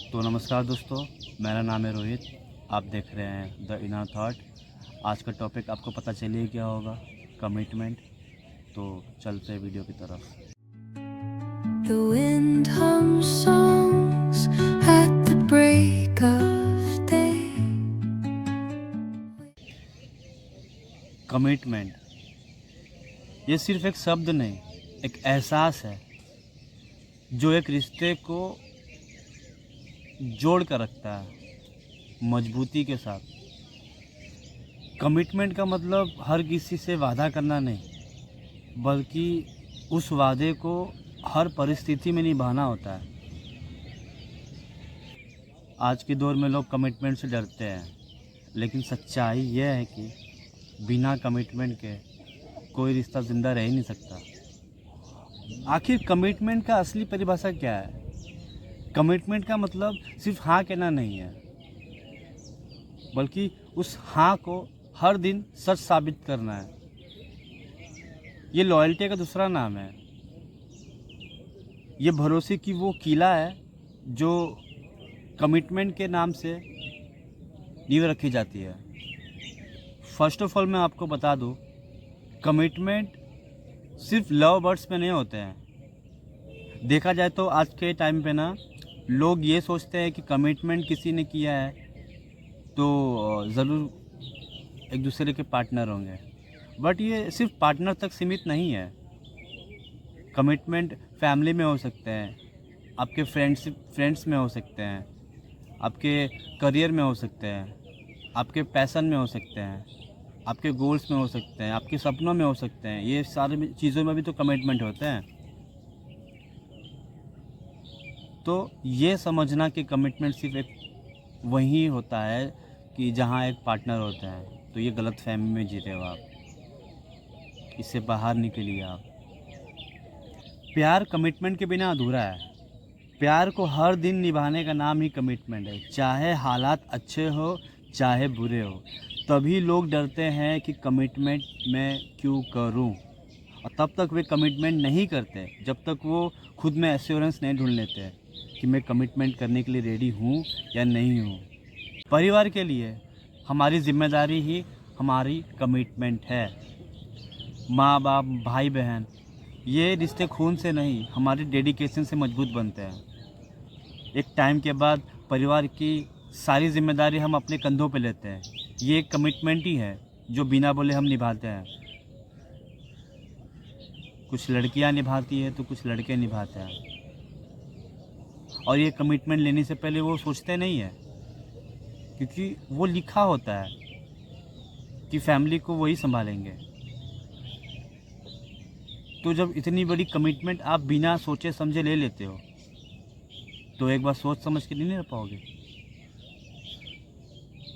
तो नमस्कार दोस्तों, मेरा नाम है रोहित। आप देख रहे हैं द इनर थॉट। आज का टॉपिक आपको पता चलिए क्या होगा, कमिटमेंट। तो चलते हैं वीडियो की तरफ। The wind hums songs at the break of day. Commitment ये सिर्फ एक शब्द नहीं, एक एहसास है जो एक रिश्ते को जोड़ कर रखता है मजबूती के साथ। कमिटमेंट का मतलब हर किसी से वादा करना नहीं, बल्कि उस वादे को हर परिस्थिति में निभाना होता है। आज के दौर में लोग कमिटमेंट से डरते हैं, लेकिन सच्चाई यह है कि बिना कमिटमेंट के कोई रिश्ता ज़िंदा रह ही नहीं सकता। आखिर कमिटमेंट का असली परिभाषा क्या है? कमिटमेंट का मतलब सिर्फ हाँ कहना नहीं है, बल्कि उस हाँ को हर दिन सच साबित करना है। ये लॉयल्टी का दूसरा नाम है। ये भरोसे की वो किला है जो कमिटमेंट के नाम से नींव रखी जाती है। फर्स्ट ऑफ ऑल मैं आपको बता दूं, कमिटमेंट सिर्फ लव बर्ड्स में नहीं होते हैं। देखा जाए तो आज के टाइम पे ना लोग ये सोचते हैं कि कमिटमेंट किसी ने किया है तो ज़रूर एक दूसरे के पार्टनर होंगे, बट ये सिर्फ पार्टनर तक सीमित नहीं है। कमिटमेंट फैमिली में हो सकते हैं, आपके फ्रेंड्स में हो सकते हैं, आपके करियर में हो सकते हैं, आपके पैशन में हो सकते हैं, आपके गोल्स में हो सकते हैं, आपके सपनों में हो सकते हैं। ये सारी चीज़ों में भी तो कमिटमेंट होते हैं। तो ये समझना कि कमिटमेंट सिर्फ एक वही होता है कि जहाँ एक पार्टनर होता है, तो ये गलत फहमी में जीते हो आप। इससे बाहर निकलिए आप। प्यार कमिटमेंट के बिना अधूरा है। प्यार को हर दिन निभाने का नाम ही कमिटमेंट है, चाहे हालात अच्छे हो चाहे बुरे हो। तभी लोग डरते हैं कि कमिटमेंट मैं क्यों करूं, और तब तक वे कमिटमेंट नहीं करते जब तक वो खुद में एश्योरेंस नहीं ढूंढ लेते कि मैं कमिटमेंट करने के लिए रेडी हूं या नहीं हूं। परिवार के लिए हमारी जिम्मेदारी ही हमारी कमिटमेंट है। माँ बाप, भाई बहन, ये रिश्ते खून से नहीं, हमारे डेडिकेशन से मजबूत बनते हैं। एक टाइम के बाद परिवार की सारी जिम्मेदारी हम अपने कंधों पे लेते हैं। ये एक कमिटमेंट ही है जो बिना बोले हम निभाते हैं। कुछ लड़कियां निभाती है तो कुछ लड़के निभाते हैं। और ये कमिटमेंट लेने से पहले वो सोचते नहीं है, क्योंकि वो लिखा होता है कि फैमिली को वही संभालेंगे। तो जब इतनी बड़ी कमिटमेंट आप बिना सोचे समझे ले लेते हो, तो एक बार सोच समझ के नहीं ले पाओगे,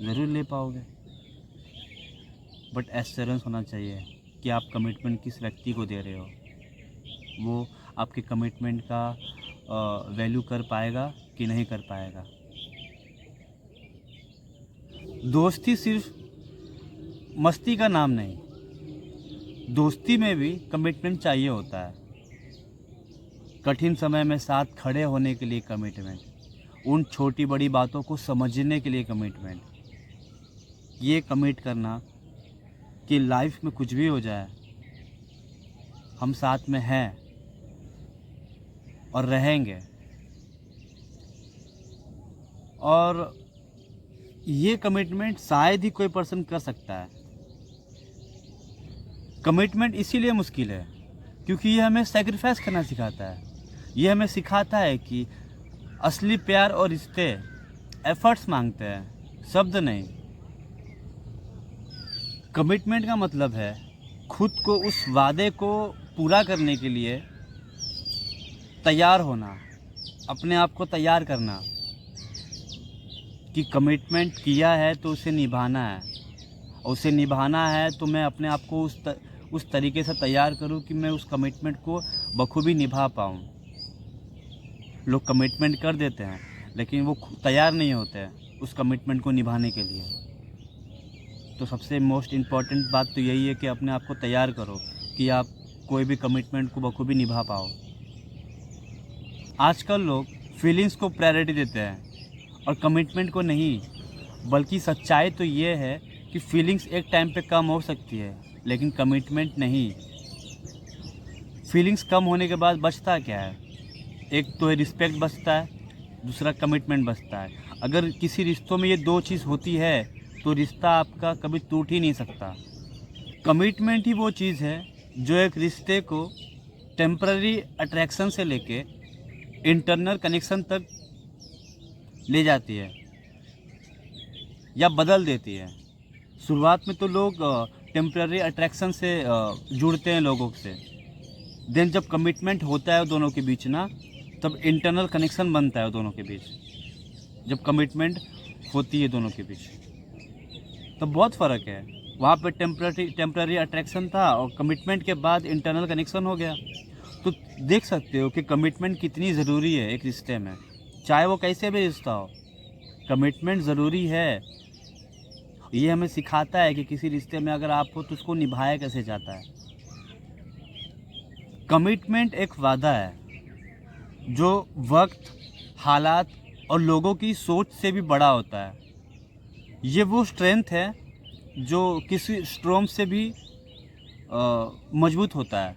ज़रूर ले पाओगे। बट एश्योरेंस होना चाहिए कि आप कमिटमेंट किस व्यक्ति को दे रहे हो, वो आपके कमिटमेंट का वैल्यू कर पाएगा कि नहीं कर पाएगा। दोस्ती सिर्फ मस्ती का नाम नहीं, दोस्ती में भी कमिटमेंट चाहिए होता है। कठिन समय में साथ खड़े होने के लिए कमिटमेंट, उन छोटी बड़ी बातों को समझने के लिए कमिटमेंट। ये कमिट करना कि लाइफ में कुछ भी हो जाए, हम साथ में हैं और रहेंगे। और ये कमिटमेंट शायद ही कोई पर्सन कर सकता है। कमिटमेंट इसीलिए मुश्किल है क्योंकि ये हमें सेक्रीफाइस करना सिखाता है। ये हमें सिखाता है कि असली प्यार और रिश्ते एफर्ट्स मांगते हैं, शब्द नहीं। कमिटमेंट का मतलब है खुद को उस वादे को पूरा करने के लिए तैयार होना, अपने आप को तैयार करना कि कमिटमेंट किया है तो उसे निभाना है, और उसे निभाना है तो मैं अपने आप को उस तरीके से तैयार करूं कि मैं उस कमिटमेंट को बखूबी निभा पाऊं। लोग कमिटमेंट कर देते हैं लेकिन वो तैयार नहीं होते हैं उस कमिटमेंट को निभाने के लिए। तो सबसे मोस्ट इम्पॉर्टेंट बात तो यही है कि अपने आप को तैयार करो कि आप कोई भी कमिटमेंट को बखूबी निभा पाओ। आजकल लोग फीलिंग्स को प्रायोरिटी देते हैं और कमिटमेंट को नहीं। बल्कि सच्चाई तो ये है कि फीलिंग्स एक टाइम पे कम हो सकती है, लेकिन कमिटमेंट नहीं। फीलिंग्स कम होने के बाद बचता क्या है? एक तो रिस्पेक्ट बचता है, दूसरा कमिटमेंट बचता है। अगर किसी रिश्तों में ये दो चीज़ होती है तो रिश्ता आपका कभी टूट ही नहीं सकता। कमिटमेंट ही वो चीज़ है जो एक रिश्ते को टेम्पररी अट्रैक्शन से लेके इंटरनल कनेक्शन तक ले जाती है या बदल देती है। शुरुआत में तो लोग टेम्पररी अट्रैक्शन से जुड़ते हैं लोगों से। देन जब कमिटमेंट होता है दोनों के बीच ना, तब इंटरनल कनेक्शन बनता है दोनों के बीच। जब कमिटमेंट होती है दोनों के बीच तब बहुत फ़र्क है। वहाँ पे टेम्पररी अट्रैक्शन था और कमिटमेंट के बाद इंटरनल कनेक्शन हो गया। तो देख सकते हो कि कमिटमेंट कितनी ज़रूरी है एक रिश्ते में, चाहे वो कैसे भी रिश्ता हो। कमिटमेंट ज़रूरी है। ये हमें सिखाता है कि किसी रिश्ते में अगर आप हो तो उसको निभाया कैसे जाता है। कमिटमेंट एक वादा है जो वक्त, हालात और लोगों की सोच से भी बड़ा होता है। ये वो स्ट्रेंथ है जो किसी स्ट्रॉन्ग से भी मजबूत होता है।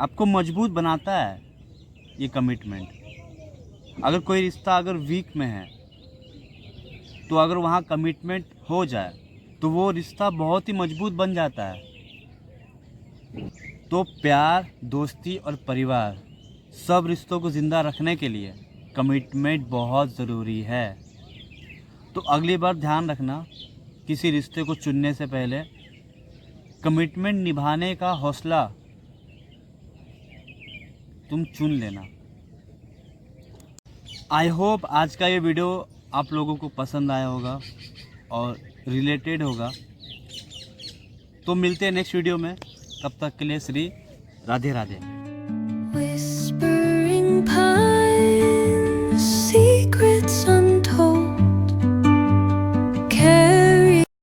आपको मजबूत बनाता है ये कमिटमेंट। अगर कोई रिश्ता अगर वीक में है तो अगर वहाँ कमिटमेंट हो जाए तो वो रिश्ता बहुत ही मजबूत बन जाता है। तो प्यार, दोस्ती और परिवार सब रिश्तों को ज़िंदा रखने के लिए कमिटमेंट बहुत ज़रूरी है। तो अगली बार ध्यान रखना, किसी रिश्ते को चुनने से पहले कमिटमेंट निभाने का हौसला तुम चुन लेना। आई होप आज का ये वीडियो आप लोगों को पसंद आया होगा और रिलेटेड होगा। तो मिलते हैं नेक्स्ट वीडियो में। तब तक के लिए श्री राधे राधे। Whisper